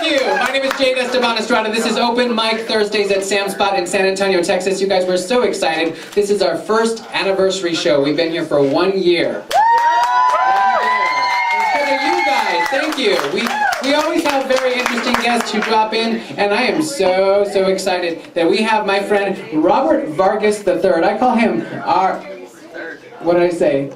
Thank you. My name is Jade, Esteban, Estrada. This is Open Mic Thursdays at Sam's Spot in San Antonio, Texas. You guys, we're so excited. This is our first anniversary show. We've been here for 1 year. Instead of you guys, thank you. We always have very interesting guests who drop in, and I am so excited that we have my friend Robert Vargas III. I call him our... What did I say?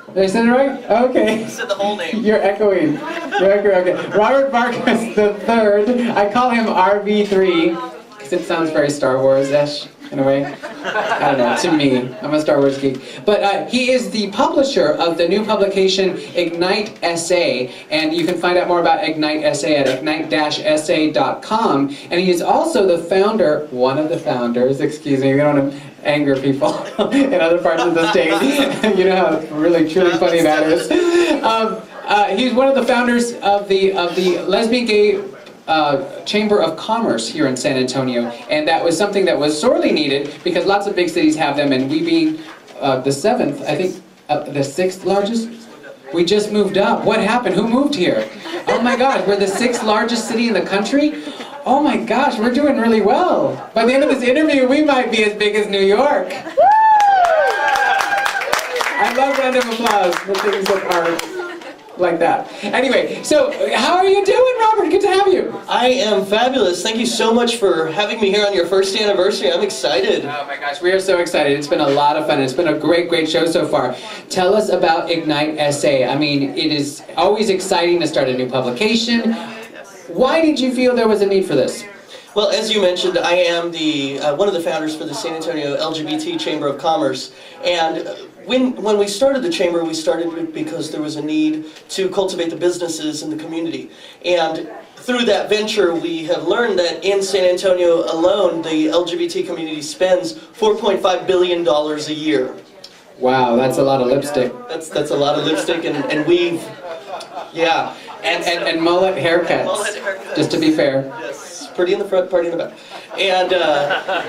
Did I say it right? Okay. You said the whole name. You're echoing. You're echoing. Okay. Robert Vargas III. I call him RV3 because it sounds very Star Wars-ish in a way. I don't know. To me, I'm a Star Wars geek. But he is the publisher of the new publication Ignite Essay, and you can find out more about Ignite Essay at ignite-essay.com. And he is also the founder, one of the founders. Excuse me. We don't want to anger people in other parts of the state. You know how really truly funny that is. He's one of the founders of the Lesbian Gay Chamber of Commerce here in San Antonio, and that was something that was sorely needed because lots of big cities have them, and we being the seventh, I think the sixth largest. We just moved up. What happened? Who moved here? Oh my gosh, we're the sixth largest city in the country? Oh my gosh, we're doing really well. By the end of this interview, we might be as big as New York. I love round of applause for things that are like that. Anyway, so how are you doing, Robert? Good to have you. I am fabulous. Thank you so much for having me here on your first anniversary. I'm excited. Oh my gosh, we are so excited. It's been a lot of fun. It's been a great show so far. Tell us about Ignite Essay. I mean, it is always exciting to start a new publication. Why did you feel there was a need for this? Well, as you mentioned, I am the one of the founders for the San Antonio LGBT Chamber of Commerce, and when we started the chamber, we started it because there was a need to cultivate the businesses in the community. And through that venture, we have learned that in San Antonio alone, the LGBT community spends $4.5 billion a year. Wow, that's a lot of lipstick. That's a lot of lipstick and weave. Yeah. And mullet haircuts. Mullet haircuts. Just to be fair. Yes, pretty in the front, party in the back. And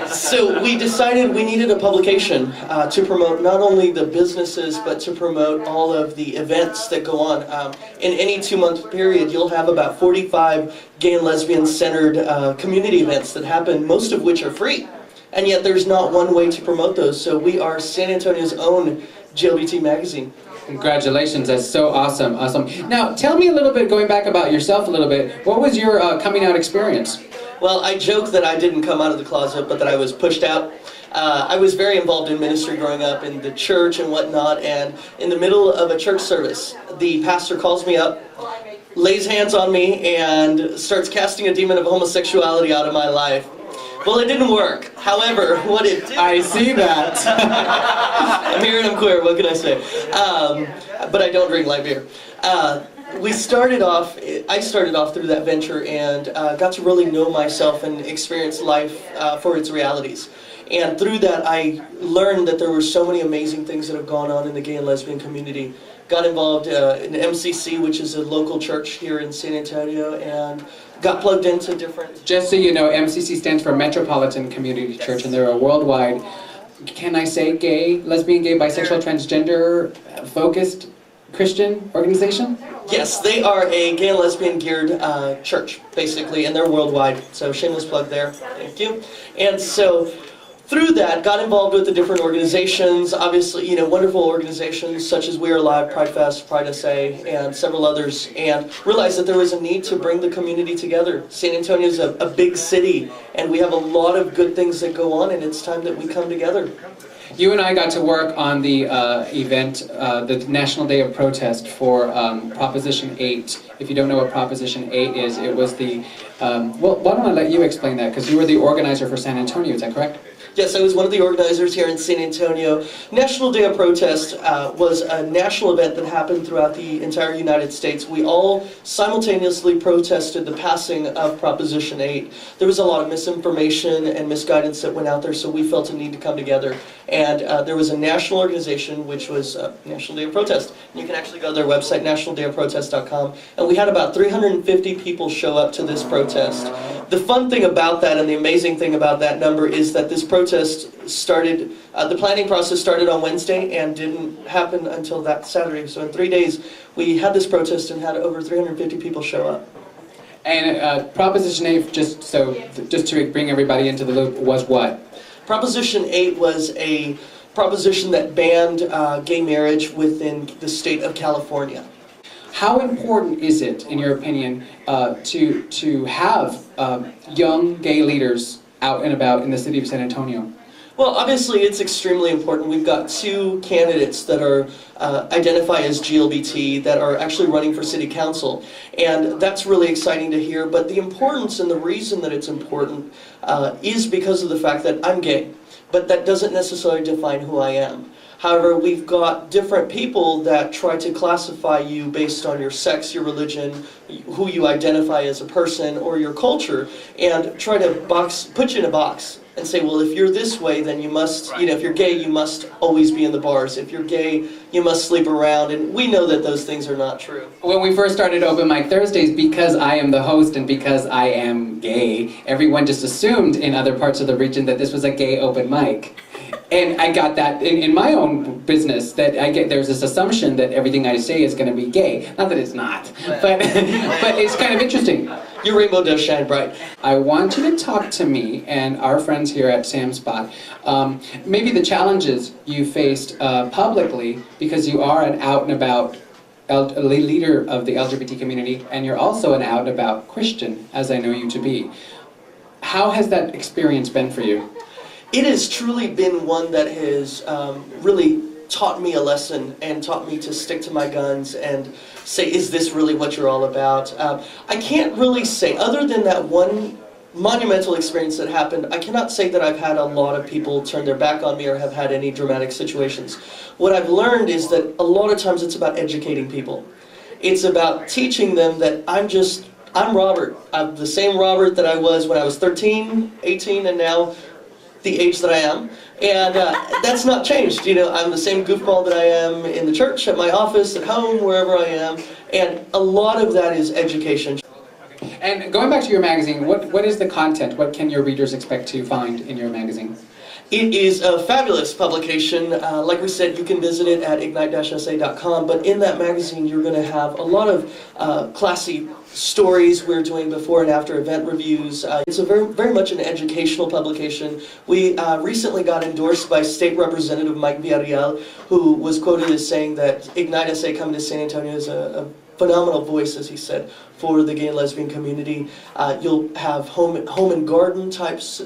so we decided we needed a publication to promote not only the businesses, but to promote all of the events that go on. In any 2-month period, you'll have about 45 gay and lesbian-centered community events that happen, most of which are free. And yet there's not one way to promote those. So we are San Antonio's own GLBT magazine. Congratulations, that's so awesome. Now, tell me a little bit, going back about yourself a little bit, what was your coming out experience? Well, I joke that I didn't come out of the closet, but that I was pushed out. I was very involved in ministry growing up in the church and whatnot, and in the middle of a church service, the pastor calls me up, lays hands on me, and starts casting a demon of homosexuality out of my life. Well, it didn't work. However, what it did... I see that. I'm here and I'm queer, what can I say? But I don't drink light beer. I started off through that venture and got to really know myself and experience life for its realities. And through that, I learned that there were so many amazing things that have gone on in the gay and lesbian community. Got involved in MCC, which is a local church here in San Antonio, and got plugged into different... Just so you know, MCC stands for Metropolitan Community Church, and they're a worldwide, can I say gay, lesbian, gay, bisexual, transgender, focused Christian organization? Yes, they are a gay and lesbian geared church, basically, and they're worldwide, so shameless plug there, thank you. And so, through that, got involved with the different organizations, obviously, you know, wonderful organizations such as We Are Alive, Pride Fest, Pride SA, and several others, and realized that there was a need to bring the community together. San Antonio is a big city, and we have a lot of good things that go on, and it's time that we come together. You and I got to work on the event, the National Day of Protest for Proposition 8. If you don't know what Proposition 8 is, it was the... well, why don't I let you explain that, because you were the organizer for San Antonio, is that correct? Yes, I was one of the organizers here in San Antonio. National Day of Protest was a national event that happened throughout the entire United States. We all simultaneously protested the passing of Proposition 8. There was a lot of misinformation and misguidance that went out there, so we felt a need to come together. And there was a national organization, which was National Day of Protest. And you can actually go to their website, nationaldayofprotest.com. And we had about 350 people show up to this protest. The fun thing about that and the amazing thing about that number is that this protest started, the planning process started on Wednesday and didn't happen until that Saturday. So in 3 days, we had this protest and had over 350 people show up. And Proposition 8, just to bring everybody into the loop, was what? Proposition 8 was a proposition that banned gay marriage within the state of California. How important is it, in your opinion, to have young gay leaders out and about in the city of San Antonio? Well, obviously it's extremely important. We've got 2 candidates that are identify as GLBT that are actually running for city council, and that's really exciting to hear. But the importance and the reason that it's important is because of the fact that I'm gay, but that doesn't necessarily define who I am. However, we've got different people that try to classify you based on your sex, your religion, who you identify as a person, or your culture, and try to put you in a box and say, well, if you're this way, then you must, if you're gay, you must always be in the bars. If you're gay, you must sleep around. And we know that those things are not true. When we first started Open Mic Thursdays, because I am the host and because I am gay, everyone just assumed in other parts of the region that this was a gay open mic. And I got that in my own business, that there's this assumption that everything I say is going to be gay. Not that it's not, but it's kind of interesting. Your rainbow does shine bright. I want you to talk to me and our friends here at Sam Spot, maybe the challenges you faced publicly, because you are an out and about leader of the LGBT community, and you're also an out and about Christian, as I know you to be. How has that experience been for you? It has truly been one that has really taught me a lesson and taught me to stick to my guns and say, is this really what you're all about? I can't really say, other than that one monumental experience that happened, I cannot say that I've had a lot of people turn their back on me or have had any dramatic situations. What I've learned is that a lot of times it's about educating people. It's about teaching them that I'm Robert. I'm the same Robert that I was when I was 13, 18, and now the age that I am, and that's not changed. I'm the same goofball that I am in the church, at my office, at home, wherever I am, and a lot of that is education. And going back to your magazine, what is the content? What can your readers expect to find in your magazine? It is a fabulous publication. Like we said, you can visit it at ignite-sa.com, but in that magazine you're going to have a lot of classy stories. We're doing before and after event reviews. It's a very much an educational publication. We recently got endorsed by State Representative Mike Villarreal, who was quoted as saying that Ignite SA coming to San Antonio is a phenomenal voice, as he said, for the gay and lesbian community. You'll have home and garden types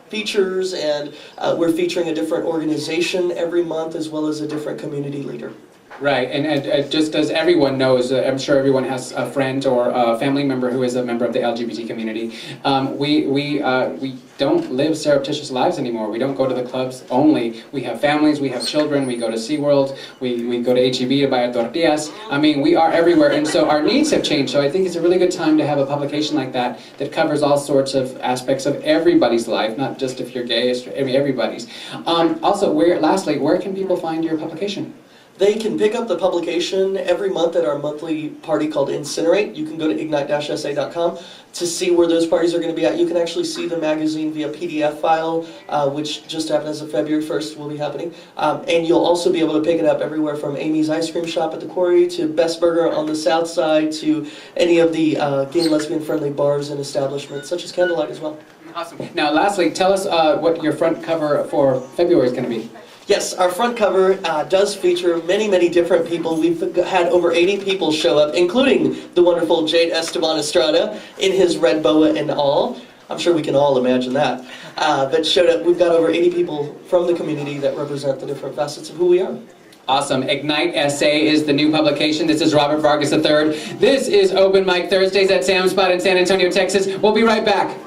features, and we're featuring a different organization every month as well as a different community leader. Right, and just as everyone knows, I'm sure everyone has a friend or a family member who is a member of the LGBT community. We don't live surreptitious lives anymore. We don't go to the clubs only. We have families, we have children, we go to SeaWorld, we go to H-E-B to buy our tortillas. I mean, we are everywhere, and so our needs have changed. So I think it's a really good time to have a publication like that that covers all sorts of aspects of everybody's life, not just if you're gay, everybody's. Also, lastly, where can people find your publication? They can pick up the publication every month at our monthly party called Incinerate. You can go to ignite-sa.com to see where those parties are going to be at. You can actually see the magazine via PDF file, which just happened as of February 1st will be happening. And you'll also be able to pick it up everywhere from Amy's Ice Cream Shop at the Quarry to Best Burger on the South Side to any of the gay and lesbian friendly bars and establishments, such as Candlelight as well. Awesome. Now lastly, tell us what your front cover for February is going to be. Yes, our front cover does feature many different people. We've had over 80 people show up, including the wonderful Jade Esteban Estrada in his red boa and all. I'm sure we can all imagine that. But showed up. We've got over 80 people from the community that represent the different facets of who we are. Awesome. Ignite SA is the new publication. This is Robert Vargas III. This is Open Mic Thursdays at Sam Spot in San Antonio, Texas. We'll be right back.